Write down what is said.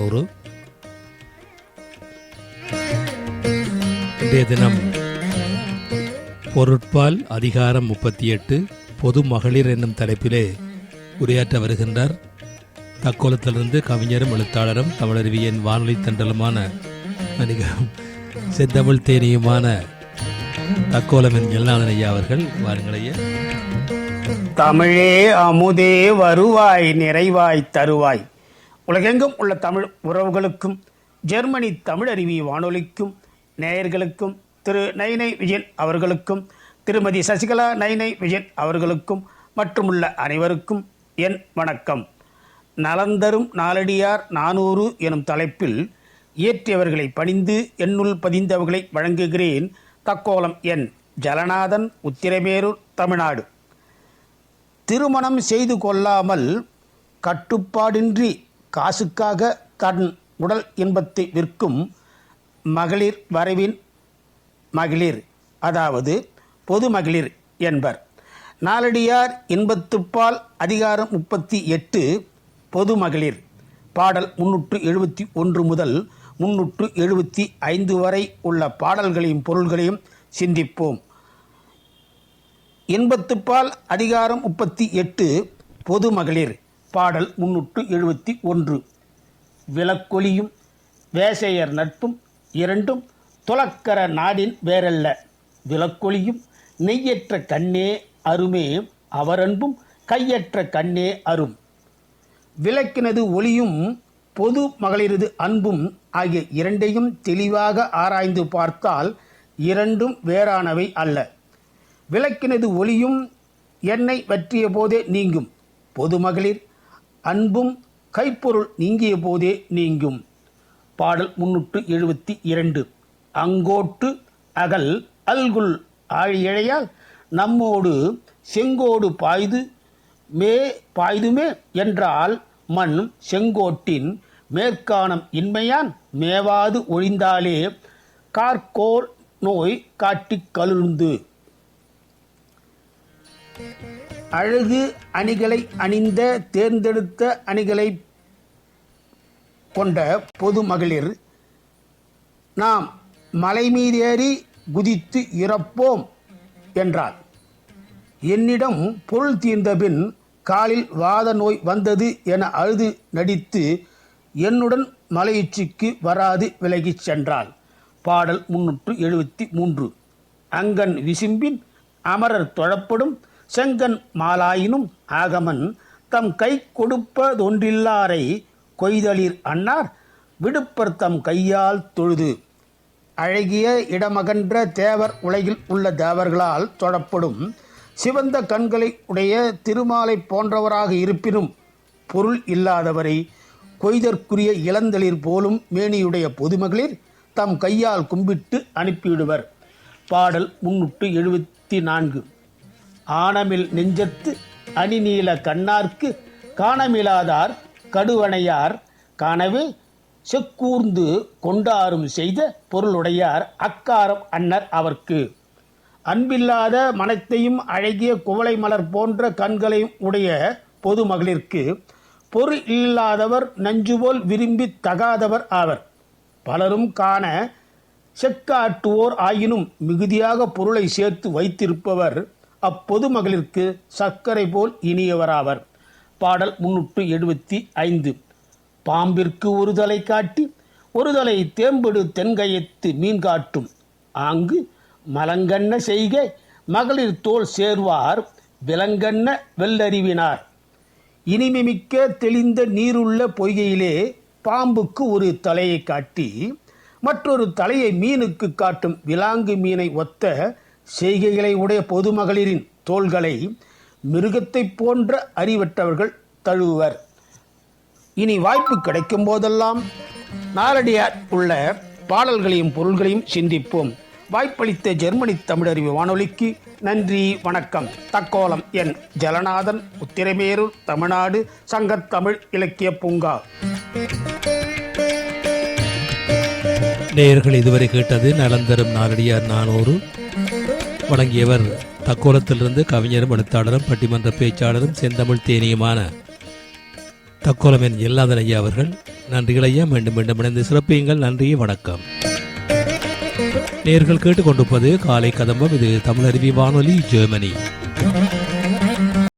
400. இன்றைய தினம் பொருட்பால் அதிகாரம் 38 பொது மகளிர் என்னும் தலைப்பிலே உரையாற்ற வருகின்றார். தக்கோலத்திலிருந்து கவிஞரும் எழுத்தாளரும் தமிழருவியின் வானொலி தண்டலுமான செந்தமிழ் தேனியுமான தக்கோலமின் எல்லாதன் ஐயா அவர்கள். வாருங்கள் ஐயா. தமிழே அமுதே வருவாய் நிறைவாய் தருவாய். உலகெங்கும் உள்ள தமிழ் உறவுகளுக்கும் ஜெர்மனி தமிழருவி வானொலிக்கும் நேயர்களுக்கும் திரு நைனை விஜயன் அவர்களுக்கும் திருமதி சசிகலா நைனை விஜயன் அவர்களுக்கும் மற்றுமுள்ள அனைவருக்கும் என் வணக்கம். நலந்தரும் நாலடியார் 400 எனும் தலைப்பில் இயற்றியவர்களை பணிந்து என்னுள் பதிந்தவர்களை வழங்குகிறேன். தக்கோலம் என் ஜலநாதன், உத்திரமேரூர், தமிழ்நாடு. திருமணம் செய்து கொள்ளாமல் கட்டுப்பாடின்றி காசுக்காக தன் உடல் இன்பத்தை விற்கும் மகளிர் வரவின் மகளிர், அதாவது பொது மகளிர் என்பர். நாலடியார் இன்பத்துப்பால் அதிகாரம் 38 பொது மகளிர் பாடல் 371 முதல் 375 வரை உள்ள பாடல்களையும் பொருள்களையும் சிந்திப்போம். இன்பத்துப்பால் அதிகாரம் 38 பொது மகளிர் பாடல் 371. விளக்கொலியும் வேசையர் நட்பும் இரண்டும் துலக்கர நாடின் வேறல்ல. விளக்கொலியும் நெய்யற்ற கண்ணே அருமே, அவரன்பும் கையற்ற கண்ணே அரும். விளக்கினது ஒளியும் பொது மகளிரது அன்பும் ஆகிய இரண்டையும் தெளிவாக ஆராய்ந்து பார்த்தால் இரண்டும் வேறானவை அல்ல. விளக்கினது ஒளியும் என்னை வற்றிய போதே நீங்கும். பொது மகளிர் அன்பும் கைப்பொருள் நீங்கிய போதே நீங்கும். பாடல் 372. அங்கோட்டு அகல் அல்குல் ஆழியழையால் நம்மோடு செங்கோடு பாய்துமே என்றால் மண் செங்கோட்டின் மேற்கானம் இன்மையான் மேவாது ஒழிந்தாலே கார்கோர் நோய் காட்டிக் கலுழ்ந்து. அழகு அணிகளை அணிந்த தேர்ந்தெடுத்த அணிகளை கொண்ட பொது மகளிர் நாம் மலை மீதேறி குதித்து இறப்போம் என்றார். என்னிடம் பொருள் தீர்ந்தபின் காலில் வாத நோய் வந்தது என அழுது நடித்து என்னுடன் மலையுச்சிக்கு வராது விலகிச் சென்றாள். பாடல் 373. அங்கன் விசும்பின் அமரர் தொழப்படும் செங்கன் மாலாயினும் ஆகமன் தம் கை கொடுப்பதொன்றில்லாரை கொய்தளிர் அன்னார் விடுப்பர் தம் கையால் தொழுது. அழகிய இடமகன்ற தேவர் உலகில் உள்ள தேவர்களால் தொழப்படும் சிவந்த கண்களை உடைய திருமாலை போன்றவராக இருப்பினும் பொருள் இல்லாதவரை கொய்தற்குரிய இளந்தளிர் போலும் மேனியுடைய பொதுமகளிர் தம் கையால் கும்பிட்டு அனுப்பிவிடுவர். பாடல் 374. ஆனமில் நெஞ்சத்து அணிநீல கண்ணார்க்கு காணமிலாதார் கடுவனையார் காணவே செக்கூர்ந்து கொண்டாரும் செய்த பொருளுடையார் அக்காரம் அன்னர் அவர்க்கு. அன்பில்லாத மனத்தையும் அழகிய குவளை மலர் போன்ற கண்களையும் உடைய பொது மகளிருக்கு பொருள் இல்லாதவர் நஞ்சுபோல் விரும்பி தகாதவர் ஆவர். பலரும் காண செக்காட்டுவோர் ஆயினும் மிகுதியாக பொருளை சேர்த்து வைத்திருப்பவர் அப்பொது மகளிருக்கு சர்க்கரை போல் இனியவராவர். பாடல் 375. பாம்பிற்கு ஒரு தலை காட்டி ஒரு தலை தேம்படு தென்கையத்து மீன் காட்டும் ஆங்கு மலங்கண்ண செய்கை மகளிர் தோல் சேர்வார் விலங்கண்ண வெள்ளறிவினார். இனிமிமிக்க தெளிந்த நீருள்ள பொய்கையிலே பாம்புக்கு ஒரு தலையை காட்டி மற்றொரு தலையை மீனுக்கு காட்டும் விலாங்கு மீனை ஒத்த செய்கைகளை உடைய பொதுமகளிரின் தோள்களை மிருகத்தை போன்ற அறிவற்றவர்கள் தழுவுவர். இனி வாய்ப்பு கிடைக்கும் போதெல்லாம் நாலடியார் உள்ள பாடல்களையும் பொருள்களையும் சிந்திப்போம். வாய்ப்பளித்த ஜெர்மனி தமிழறிவு வானொலிக்கு நன்றி, வணக்கம். தக்கோலம் என் ஜலநாதன், உத்திரமேரூர், தமிழ்நாடு. சங்கத்தமிழ் இலக்கிய பூங்கா. நேயர்கள் இதுவரை கேட்டது நலந்தரும் நாலடியார் 400. வழங்கியவர் தக்கோலத்திலிருந்து கவிஞரும் எழுத்தாளரும் பட்டிமன்ற பேச்சாளரும் செந்தமிழ் தேனியுமான தக்கோலமின் எல்லாதன் ஐயா அவர்கள். நன்றிகள் ஐயா. மீண்டும் மீண்டும் இணைந்து சிறப்பியுங்கள். நன்றி, வணக்கம். நேயர்கள் கேட்டுக்கொண்டிருப்பது காலை கதம்பம். இது தமிழருவி வானொலி, ஜெர்மனி.